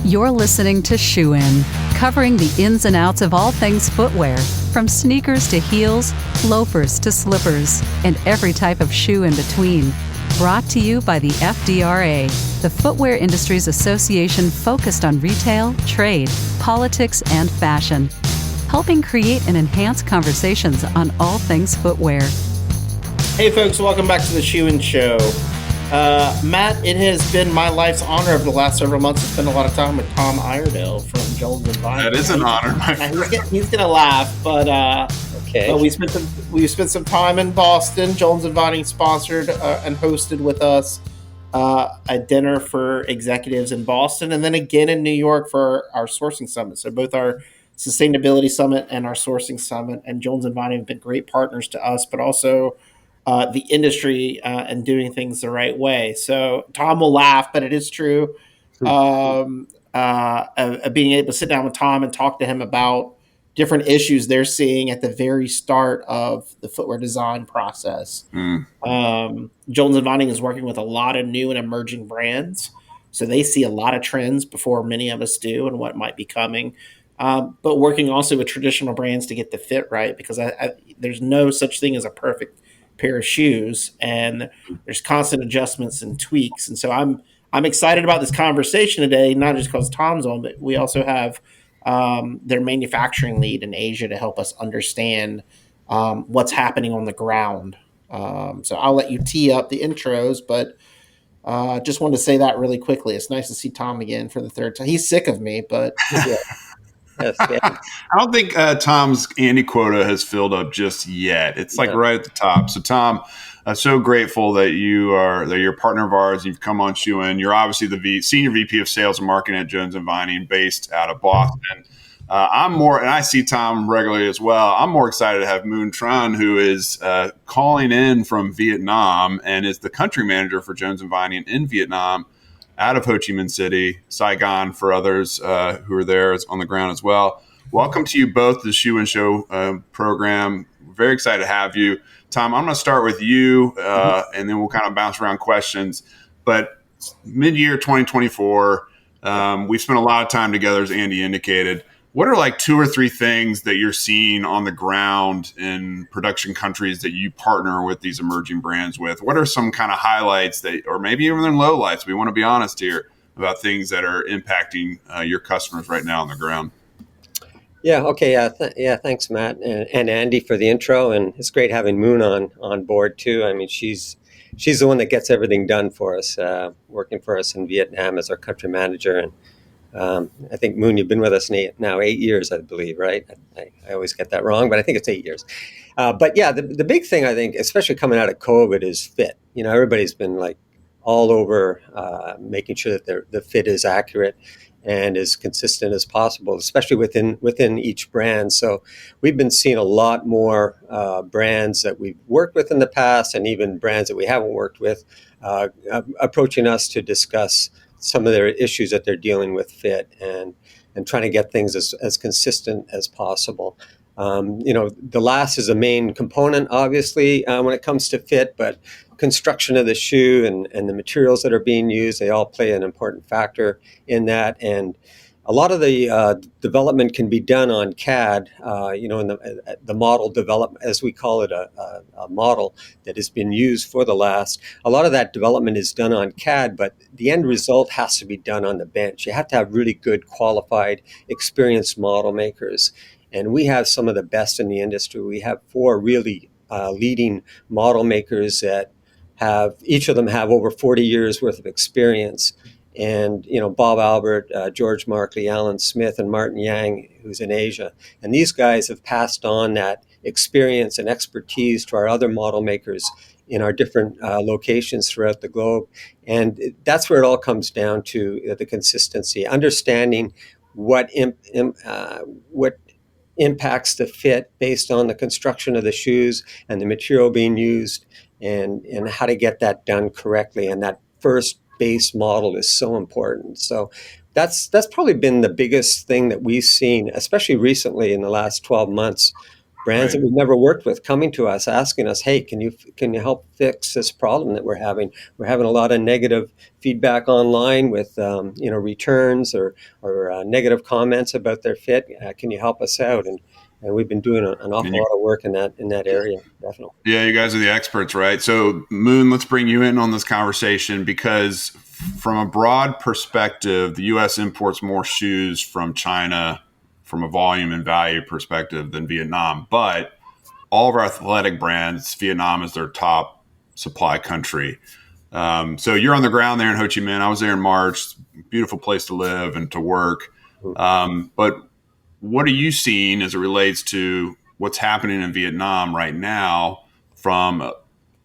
You're listening to Shoe In, covering the ins and outs of all things footwear, from sneakers to heels, loafers to slippers, and every type of shoe in between. Brought to you by the FDRA, the Footwear Industries Association focused on retail, trade, politics, and fashion, helping create and enhance conversations on all things footwear. Hey folks, welcome back to the Shoe In Show. Matt, it has been my life's honor over the last several months to spend a lot of time with Tom Iredale from Jones and Vining. That is an honor, my friend. He's gonna laugh, but okay. But we spent some time in Boston. Jones and Vining sponsored and hosted with us a dinner for executives in Boston, and then again in New York for our sourcing summit. So both our sustainability summit and our sourcing summit, and Jones and Vining have been great partners to us, but also the industry and doing things the right way. So Tom will laugh, but it is true. Being able to sit down with Tom and talk to him about different issues they're seeing at the very start of the footwear design process. Jones and Vining is working with a lot of new and emerging brands, so they see a lot of trends before many of us do and what might be coming. But working also with traditional brands to get the fit right, because there's no such thing as a perfect pair of shoes, and there's constant adjustments and tweaks. And so I'm excited about this conversation today, not just because Tom's on, but we also have their manufacturing lead in Asia to help us understand what's happening on the ground. So I'll let you tee up the intros, but just wanted to say that really quickly. It's nice to see Tom again for the third time. He's sick of me, but yeah. Yes, I don't think Tom's Andy quota has filled up just yet. It's like right at the top. So Tom, so grateful that you're a partner of ours. You've come on Shoe In. You're obviously the senior VP of Sales and Marketing at Jones and Vining, based out of Boston. I'm more, and I see Tom regularly as well. I'm more excited to have Tran, who is calling in from Vietnam and is the country manager for Jones and Vining in Vietnam, out of Ho Chi Minh City, Saigon for others who are there on the ground as well. Welcome to you both to the Shoe In Show program. Very excited to have you. Tom, I'm going to start with you, and then we'll kind of bounce around questions. But mid-year 2024, we spent a lot of time together, as Andy indicated. What are like 2 or 3 things that you're seeing on the ground in production countries that you partner with these emerging brands with? What are some kind of highlights that, or maybe even lowlights? We want to be honest here about things that are impacting your customers right now on the ground. Yeah. Okay. Thanks, Matt and Andy, for the intro, and it's great having Moon on board too. I mean, she's the one that gets everything done for us, working for us in Vietnam as our country manager. And I think, Moon, you've been with us now 8 years, I believe, right? I always get that wrong, but I think it's 8 years. But yeah, the big thing, I think, especially coming out of COVID, is fit. You know, everybody's been like all over making sure that the fit is accurate and as consistent as possible, especially within each brand. So we've been seeing a lot more brands that we've worked with in the past, and even brands that we haven't worked with, approaching us to discuss some of their issues that they're dealing with fit, and trying to get things as consistent as possible. The last is a main component, obviously, when it comes to fit, but construction of the shoe and the materials that are being used, they all play an important factor in that. And a lot of the development can be done on CAD, in the model development, as we call it, a model that has been used for the last. A lot of that development is done on CAD, but the end result has to be done on the bench. You have to have really good, qualified, experienced model makers. And we have some of the best in the industry. We have 4 really leading model makers that each of them have over 40 years worth of experience. And, Bob Albert, George Markley, Alan Smith, and Martin Yang, who's in Asia. And these guys have passed on that experience and expertise to our other model makers in our different locations throughout the globe. And that's where it all comes down to, the consistency, understanding what impacts the fit based on the construction of the shoes and the material being used, and how to get that done correctly. And that first base model is so important. So that's probably been the biggest thing that we've seen, especially recently in the last 12 months, brands that we've never worked with coming to us, asking us, "Hey, can you help fix this problem that we're having? We're having a lot of negative feedback online with returns or negative comments about their fit. Can you help us out?" And we've been doing an awful lot of work in that area, definitely. Yeah, you guys are the experts, right? So, Moon, let's bring you in on this conversation because, from a broad perspective, the U.S. imports more shoes from China from a volume and value perspective than Vietnam. But all of our athletic brands, Vietnam is their top supply country. So you're on the ground there in Ho Chi Minh. I was there in March. Beautiful place to live and to work. But what are you seeing as it relates to what's happening in Vietnam right now from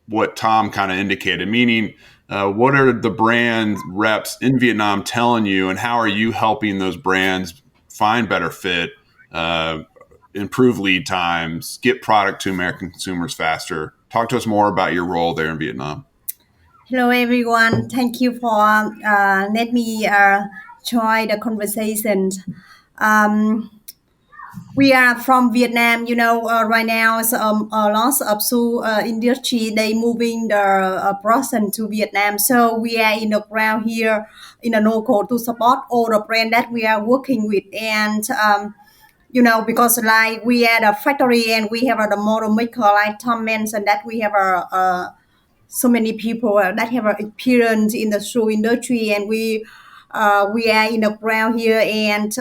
what Tom kind of indicated? Meaning, what are the brand reps in Vietnam telling you, and how are you helping those brands find better fit, improve lead times, get product to American consumers faster? Talk to us more about your role there in Vietnam. Hello, everyone. Thank you for let me join the conversation. We are from Vietnam. Right now, lots of shoe industry they moving the production to Vietnam. So we are in the ground here in the local to support all the brand that we are working with. And because like we are the factory and we have the model maker, like Tom mentioned, that we have so many people that have experience in the shoe industry, and we are in the ground here. And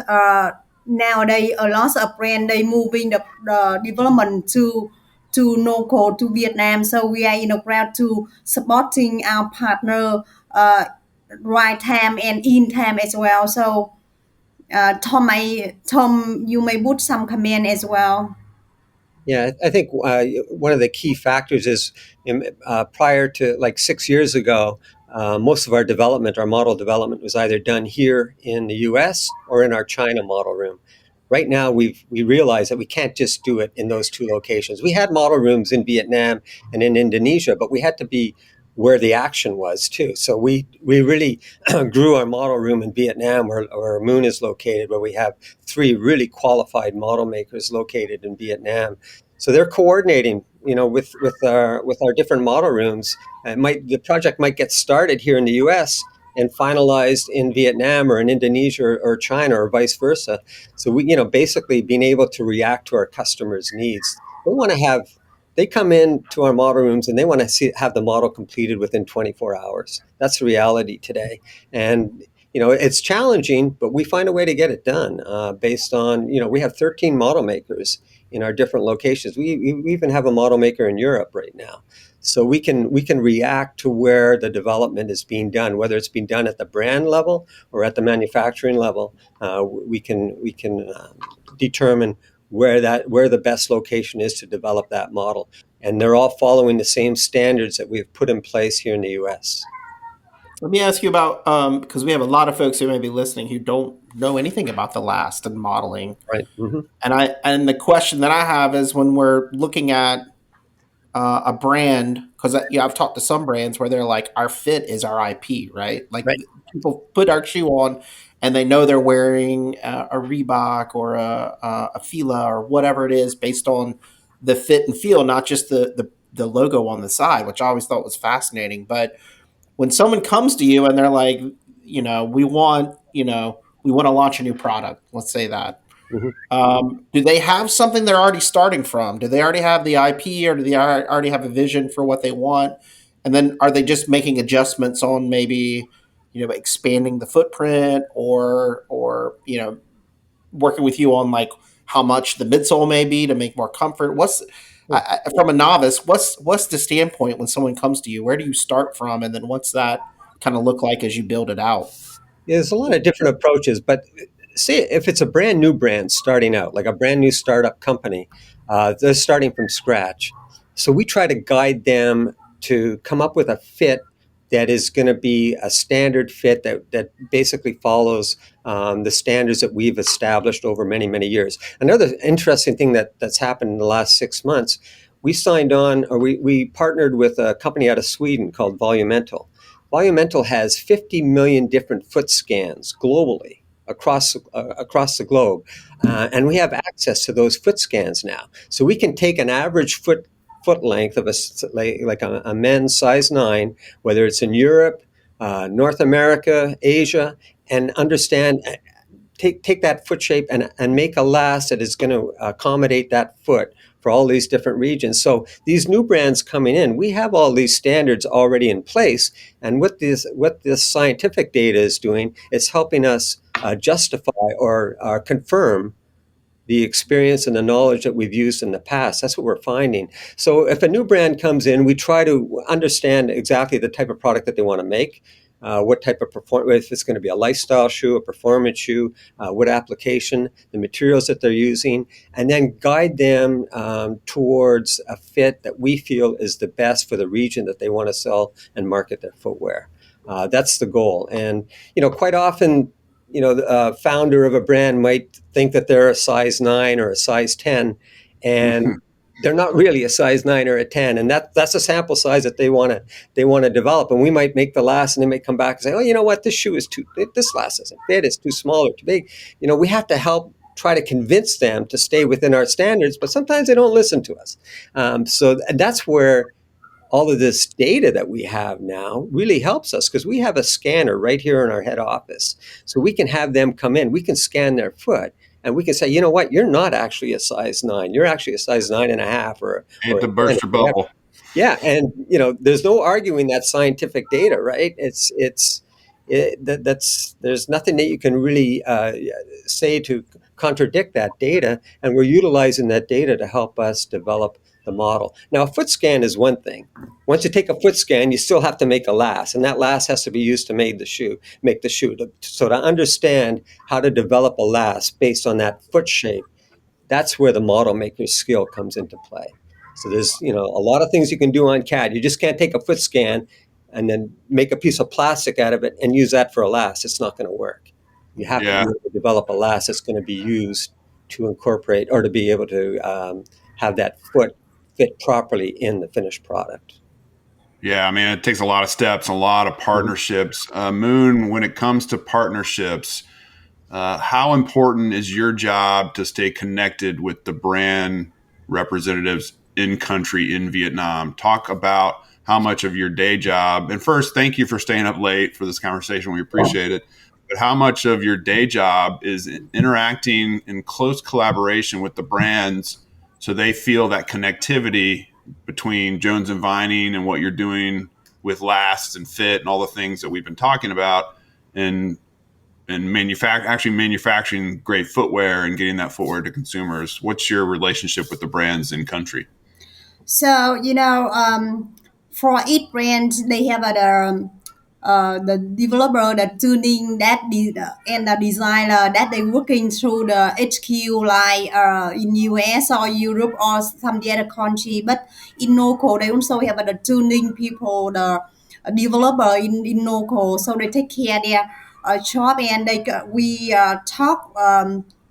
nowadays a lot of brand they moving the development to local to Vietnam. So we are in the ground to supporting our partner right time and in time as well. So Tom, you may put some comment as well. Yeah, I think one of the key factors is prior to like 6 years ago, most of our model development was either done here in the U.S. or in our China model room. Right now, we realize that we can't just do it in those two locations. We had model rooms in Vietnam and in Indonesia, but we had to be where the action was too. So we really grew our model room in Vietnam, where Moon is located, where we have 3 really qualified model makers located in Vietnam. So they're coordinating, with our different model rooms. The project might get started here in the U.S. and finalized in Vietnam or in Indonesia or China or vice versa. So we, basically being able to react to our customers' needs. They come in to our model rooms and they want to have the model completed within 24 hours. That's the reality today. And, it's challenging, but we find a way to get it done based on, we have 13 model makers in our different locations. We even have a model maker in Europe right now. So we can react to where the development is being done, whether it's being done at the brand level or at the manufacturing level. We can determine where the best location is to develop that model, and they're all following the same standards that we've put in place here in the U.S. Let me ask you about because we have a lot of folks who may be listening who don't know anything about the last and modeling, right? Mm-hmm. And the question that I have is when we're looking at a brand, because I've talked to some brands where they're like, our fit is our IP, right? Like right. People put our shoe on and they know they're wearing a Reebok or a Fila or whatever it is based on the fit and feel, not just the logo on the side, which I always thought was fascinating. But when someone comes to you and they're like, we want to launch a new product, let's say that. Mm-hmm. Do they have something they're already starting from? Do they already have the IP, or do they already have a vision for what they want? And then are they just making adjustments on maybe, expanding the footprint or working with you on like how much the midsole may be to make more comfort? From a novice, what's the standpoint when someone comes to you? Where do you start from? And then what's that kind of look like as you build it out? Yeah, there's a lot of different approaches, but say if it's a brand new brand starting out, like a brand new startup company, they're starting from scratch. So we try to guide them to come up with a fit that is going to be a standard fit that basically follows the standards that we've established over many, many years. Another interesting thing that's happened in the last 6 months, we partnered with a company out of Sweden called Volumental. Volumental has 50 million different foot scans globally. across the globe, and we have access to those foot scans now. So we can take an average foot length of like a men's size 9, whether it's in Europe, North America, Asia, and understand. Take that foot shape and make a last that is going to accommodate that foot for all these different regions. So these new brands coming in, we have all these standards already in place. And what this scientific data is doing, it's helping us justify or confirm the experience and the knowledge that we've used in the past. That's what we're finding. So if a new brand comes in, we try to understand exactly the type of product that they want to make, what type of performance, if it's going to be a lifestyle shoe, a performance shoe, what application, the materials that they're using, and then guide them towards a fit that we feel is the best for the region that they want to sell and market their footwear. That's the goal. And, quite often, the founder of a brand might think that they're a size 9 or a size 10, and they're not really a size 9 or a 10, and that's a sample size that they want to develop. And we might make the last, and they may come back and say, oh, you know what, this last doesn't fit, it's too small or too big. We have to help try to convince them to stay within our standards, but sometimes they don't listen to us. So that's where all of this data that we have now really helps us, because we have a scanner right here in our head office. So we can have them come in, we can scan their foot, and we can say, you know what, you're not actually a size 9, you're actually a size 9.5 or to burst your bubble. Yeah. And, there's no arguing that scientific data, right? There's nothing that you can really say to contradict that data. And we're utilizing that data to help us develop the model. Now, a foot scan is one thing. Once you take a foot scan, you still have to make a last, and that last has to be used to make the shoe. So to understand how to develop a last based on that foot shape, that's where the model making skill comes into play. So there's a lot of things you can do on CAD. You just can't take a foot scan and then make a piece of plastic out of it and use that for a last. It's not going to work. You have to be able to develop a last that's going to be used to incorporate or to be able to have that foot fit properly in the finished product. Yeah, I mean, it takes a lot of steps, a lot of partnerships. Moon, when it comes to partnerships, how important is your job to stay connected with the brand representatives in country in Vietnam? Talk about how much of your day job, and first, thank you for staying up late for this conversation. We appreciate it. But how much of your day job is interacting in close collaboration with the brands so they feel that connectivity between Jones and Vining and what you're doing with lasts and fit and all the things that we've been talking about, and manufacturing great footwear and getting that footwear to consumers? What's your relationship with the brands in country? So for each brand, they have the developer, the tuning and the designer that they working through the HQ, like in US or Europe or some the other country. But in local, they also have the tuning people, the developer in local, so they take care of their job, and we talk.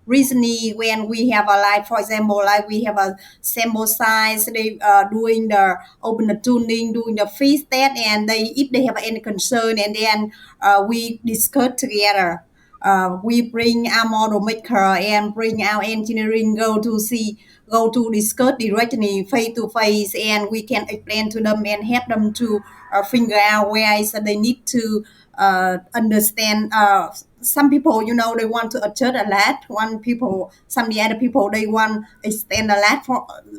Recently, when we have a, like for example, like we have a sample size, they doing the open the tuning, doing the fit test, and if they have any concern, and then we discuss together. We bring our model maker and bring our engineering go to discuss directly face to face, and we can explain to them and help them to figure out where is they need to understand. Some people, they want to adjust a lot. Some the other people, they want extend a lot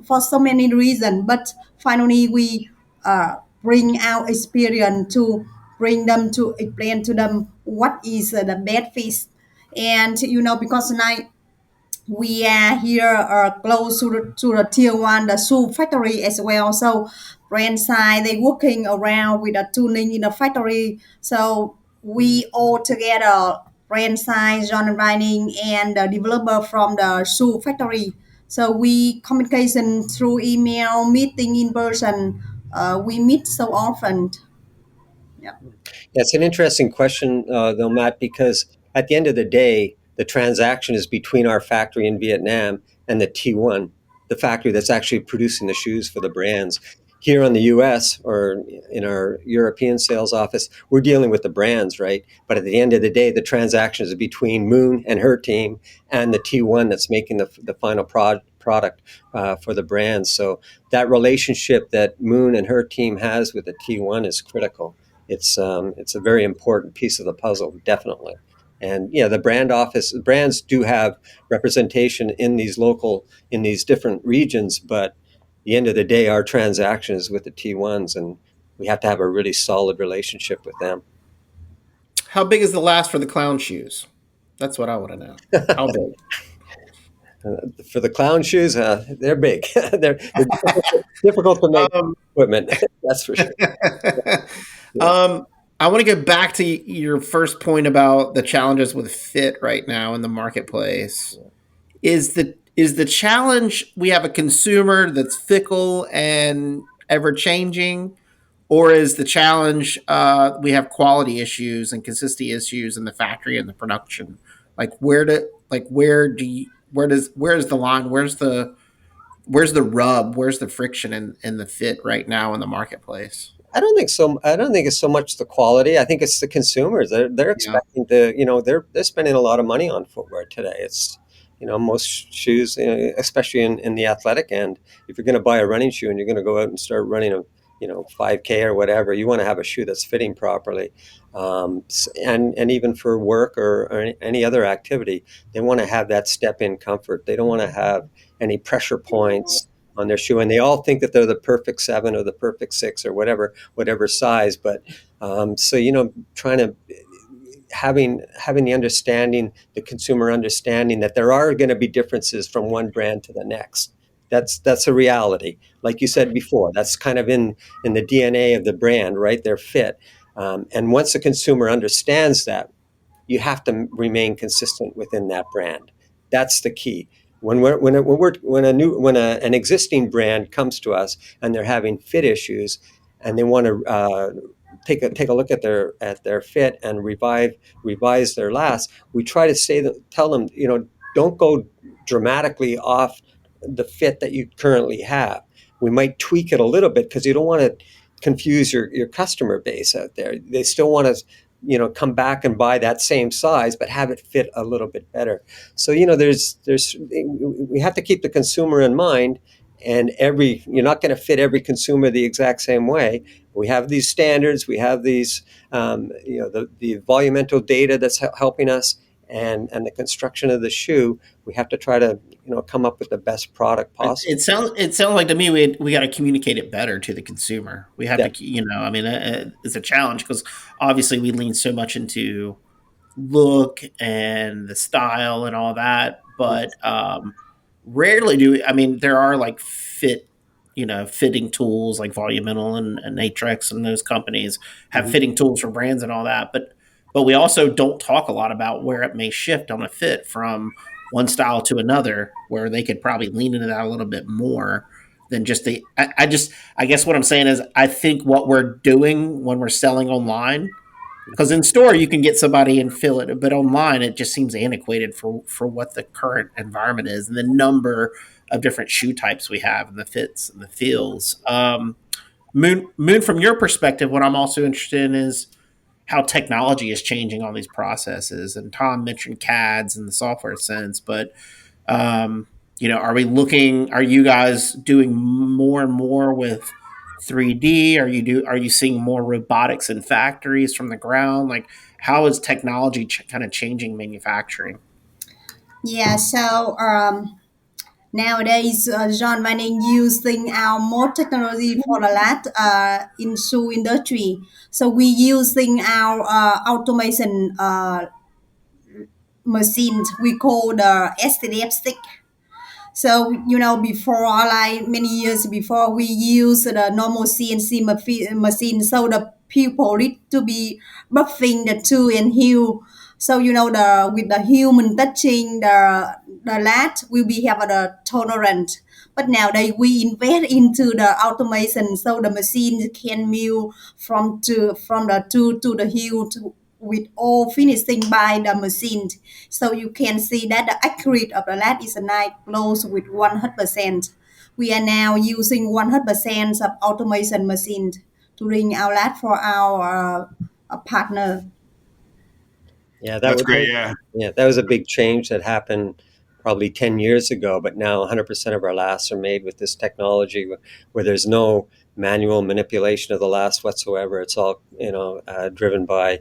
for so many reasons. But finally, we bring our experience to bring them to explain to them what is the best fit. And because now we are here close to the tier one, the shoe factory as well. So brand side, they working around with the tuning in the factory. So we all together, brand side, John Writing, and the developer from the shoe factory. So we communication through email, meeting in person. We meet so often. Yeah. That's an interesting question, though, Matt, because at the end of the day, the transaction is between our factory in Vietnam and the T1, the factory that's actually producing the shoes for the brands. here in the US or in our European sales office, we're dealing with the brands, right? But at the end of the day, the transactions are between Moon and her team and the T1 that's making the final product for the brands. So that relationship that Moon and her team has with the T1 is critical. It's a very important piece of the puzzle, definitely. And yeah, the brands do have representation in these different regions, but at the end of the day, our transaction is with the T1s, and we have to have a really solid relationship with them. How big is the last for the clown shoes? That's what I want to know. How big? For the clown shoes, they're big. They're difficult to make equipment. That's for sure. I want to go back to your first point about the challenges with fit right now in the marketplace. Is the challenge we have a consumer that's fickle and ever changing, or is the challenge we have quality issues and consistency issues in the factory and the production? Where's the line? Where's the rub? Where's the friction in the fit right now in the marketplace? I don't think so. I don't think it's so much the quality. I think it's the consumers. They're expecting they're spending a lot of money on footwear today. It's, most shoes, especially in the athletic end, if you're going to buy a running shoe and you're going to go out and start running a 5K or whatever, you want to have a shoe that's fitting properly. And even for work or any other activity, they want to have that step-in comfort. They don't want to have any pressure points on their shoe, and they all think that they're the perfect 7 or the perfect 6 or whatever size. But trying to having the consumer understanding that there are going to be differences from one brand to the next. That's a reality. Like you said before, that's kind of in the DNA of the brand, right? Their fit. And once the consumer understands that, you have to remain consistent within that brand. That's the key. When an existing brand comes to us and they're having fit issues, and they want to take a look at their fit and revise their last, we try to tell them, don't go dramatically off the fit that you currently have. We might tweak it a little bit because you don't want to confuse your customer base out there. They still want to come back and buy that same size, but have it fit a little bit better. So, we have to keep the consumer in mind, and you're not going to fit every consumer the exact same way. We have these standards, we have these, the volumental data that's helping us, and the construction of the shoe. We have to try to, come up with the best product possible. It sounds like to me we got to communicate it better to the consumer. We have to, it's a challenge because obviously we lean so much into look and the style and all that, but rarely there are like fitting tools like Volumental and Natrex, and those companies have fitting tools for brands and all that, but we also don't talk a lot about where it may shift on a fit from one style to another, where they could probably lean into that a little bit more than just I guess what I'm saying is, I think what we're doing when we're selling online, because in store you can get somebody and fill it, but online it just seems antiquated for what the current environment is and the number of different shoe types we have and the fits and the feels. Moon, from your perspective, what I'm also interested in is how technology is changing all these processes. And Tom mentioned CADs in the software sense, but are you guys doing more and more with 3D? Are you seeing more robotics in factories from the ground? Like, how is technology kind of changing manufacturing? Yeah, so nowadays, John Manning using our more technology for a lot in shoe industry. So we using our automation machines. We call the STDF stick. So, before, like many years before, we use the normal CNC machine. So the people need to be buffing the tool and heel. So, with the human touching the lat, will be have the tolerance. But nowadays we invest into the automation, so the machine can mill from the tool to the heel with all finishing by the machine. So you can see that the accuracy of the lat is not close with 100%. we are now using 100% of automation machines to ring outlet for our partner. Yeah, That's great. Yeah. yeah, that was a big change that happened probably 10 years ago, but now 100% of our lasts are made with this technology where there's no manual manipulation of the last whatsoever. It's all, driven by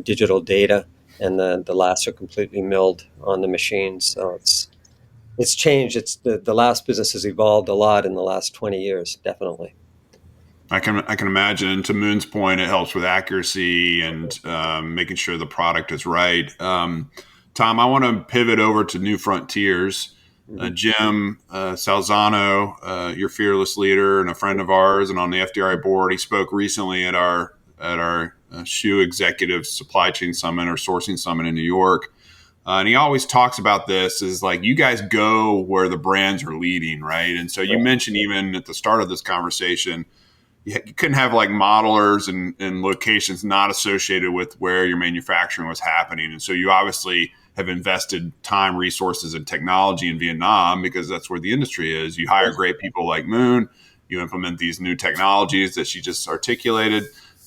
digital data, and the lasts are completely milled on the machine. So it's changed. It's the last business has evolved a lot in the last 20 years, definitely. I can imagine. And to Moon's point, it helps with accuracy and making sure the product is right. Tom, I want to pivot over to New Frontiers. Jim Salzano, your fearless leader and a friend of ours, and on the FDRI board, he spoke recently at our shoe executive supply chain summit or sourcing summit in New York. And he always talks about this is like, you guys go where the brands are leading, right? And so you mentioned even at the start of this conversation, you couldn't have like modelers and locations not associated with where your manufacturing was happening. And so you obviously have invested time, resources, and technology in Vietnam because that's where the industry is. You hire great people like Moon. You implement these new technologies that she just articulated.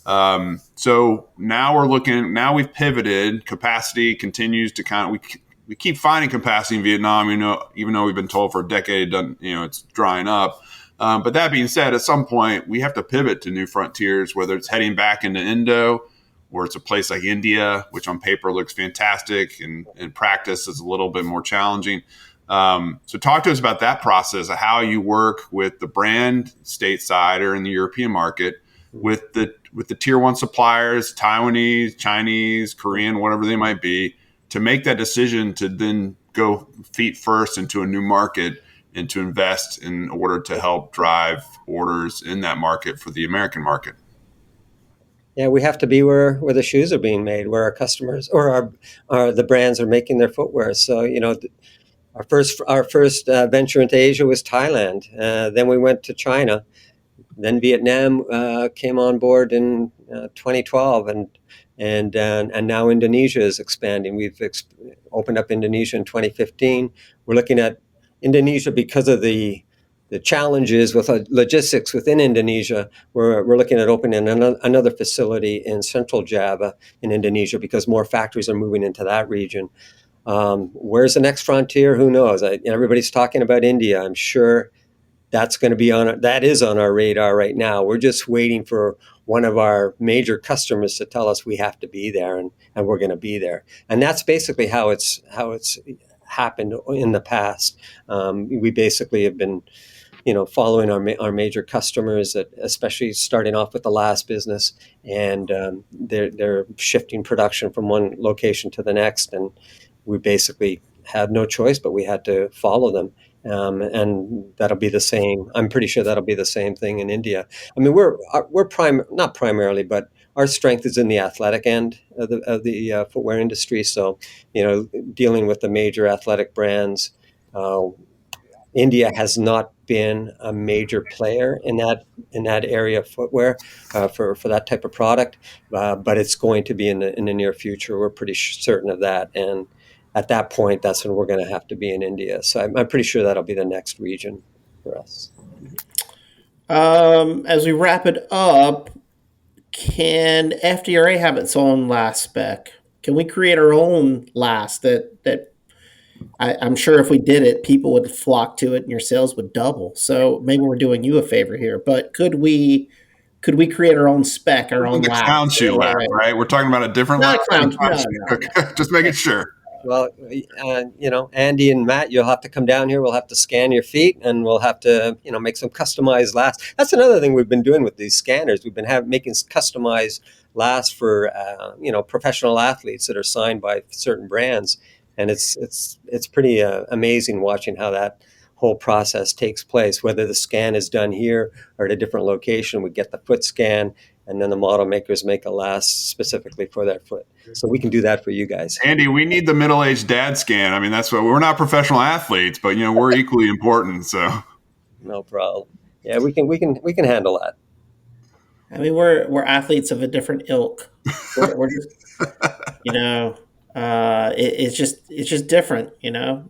So now we've pivoted. Capacity continues to we keep finding capacity in Vietnam, even though we've been told for a decade, it's drying up. But that being said, at some point, we have to pivot to new frontiers, whether it's heading back into Indo, or it's a place like India, which on paper looks fantastic and in practice is a little bit more challenging. So talk to us about that process of how you work with the brand stateside or in the European market with the tier one suppliers, Taiwanese, Chinese, Korean, whatever they might be, to make that decision to then go feet first into a new market and to invest in order to help drive orders in that market for the American market. Yeah, we have to be where the shoes are being made, where our customers or the brands are making their footwear. So, our first venture into Asia was Thailand. Then we went to China. Then Vietnam came on board in 2012, and now Indonesia is expanding. We've opened up Indonesia in 2015. We're looking at Indonesia because of the challenges with logistics within Indonesia. We're looking at opening another facility in central Java in Indonesia because more factories are moving into that region. Where's the next frontier? Who knows? Everybody's talking about India. I'm sure that is on our radar right now. We're just waiting for one of our major customers to tell us we have to be there, and we're going to be there. And that's basically how it's happened in the past. We basically have been, following our major customers, especially starting off with the last business, and they're shifting production from one location to the next, and we basically had no choice, but we had to follow them. And that'll be the same. I'm pretty sure that'll be the same thing in India. I mean, we're not primarily, but our strength is in the athletic end of the footwear industry. So, dealing with the major athletic brands, India has not been a major player in that area of footwear for that type of product, but it's going to be in the near future. We're pretty certain of that, and at that point, that's when we're going to have to be in India. So I'm pretty sure that'll be the next region for us. As we wrap it up, can FDRA have its own last spec? Can we create our own last that I'm sure if we did it, people would flock to it and your sales would double. So maybe we're doing you a favor here, but could we create our own spec, our own last? Clown shoe last, right? We're talking about a different last. No. Just making sure. Well, Andy and Matt, you'll have to come down here. We'll have to scan your feet, and we'll have to, make some customized lasts. That's another thing we've been doing with these scanners. We've been making customized lasts for, professional athletes that are signed by certain brands, and it's pretty amazing watching how that whole process takes place. Whether the scan is done here or at a different location, we get the foot scan, and then the model makers make a last specifically for their foot. So we can do that for you guys. Andy, we need the middle-aged dad scan. I mean, that's what we're not professional athletes, but we're equally important. So no problem. Yeah, we can handle that. I mean, we're athletes of a different ilk. We're just, it's just different.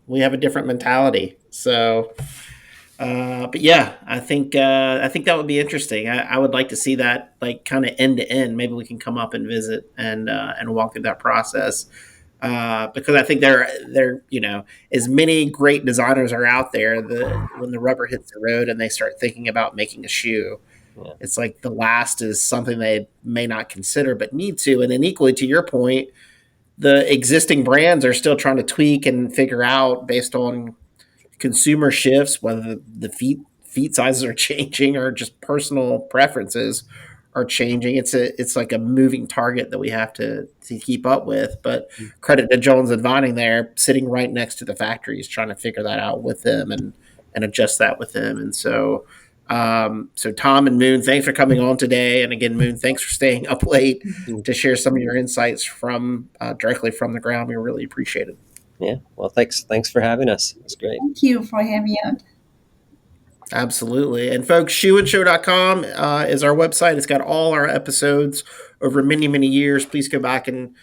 We have a different mentality. So But yeah, I think that would be interesting. I would like to see that, like, kind of end to end. Maybe we can come up and visit and walk through that process. Because I think there as many great designers are out there, when the rubber hits the road and they start thinking about making a shoe, it's like the last is something they may not consider but need to. And then equally to your point, the existing brands are still trying to tweak and figure out based on consumer shifts, whether the feet sizes are changing or just personal preferences are changing. It's like a moving target that we have to keep up with. But credit to Jones and Vining there, sitting right next to the factories, trying to figure that out with them and adjust that with them. And so, so Tom and Moon, thanks for coming on today. And again, Moon, thanks for staying up late to share some of your insights from directly from the ground. We really appreciate it. Yeah. Well, thanks for having us. It's great. Thank you for having me on. Absolutely. And folks, shoeandshow.com is our website. It's got all our episodes over many, many years. Please go back and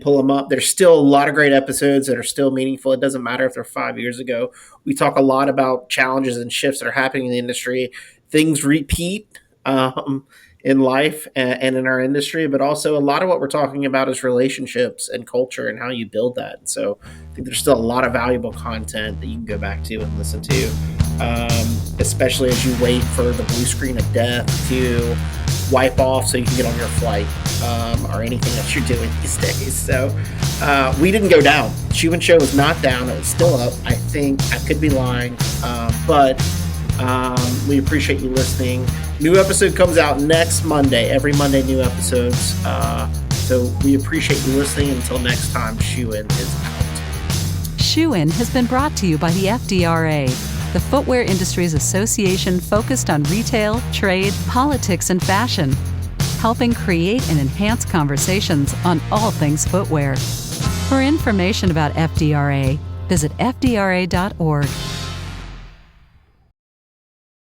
pull them up. There's still a lot of great episodes that are still meaningful. It doesn't matter if they're 5 years ago. We talk a lot about challenges and shifts that are happening in the industry. Things repeat in life and in our industry, but also a lot of what we're talking about is relationships and culture and how you build that. And so I think there's still a lot of valuable content that you can go back to and listen to, especially as you wait for the blue screen of death to wipe off so you can get on your flight or anything else you're doing these days. So we didn't go down. Shoe and Show was not down. It was still up. I think I could be lying, but we appreciate you listening. New episode comes out next Monday. Every Monday, new episodes. So we appreciate you listening. Until next time, Shoe In is out. Shoe In has been brought to you by the FDRA, the Footwear Industries Association focused on retail, trade, politics, and fashion, helping create and enhance conversations on all things footwear. For information about FDRA, visit fdra.org.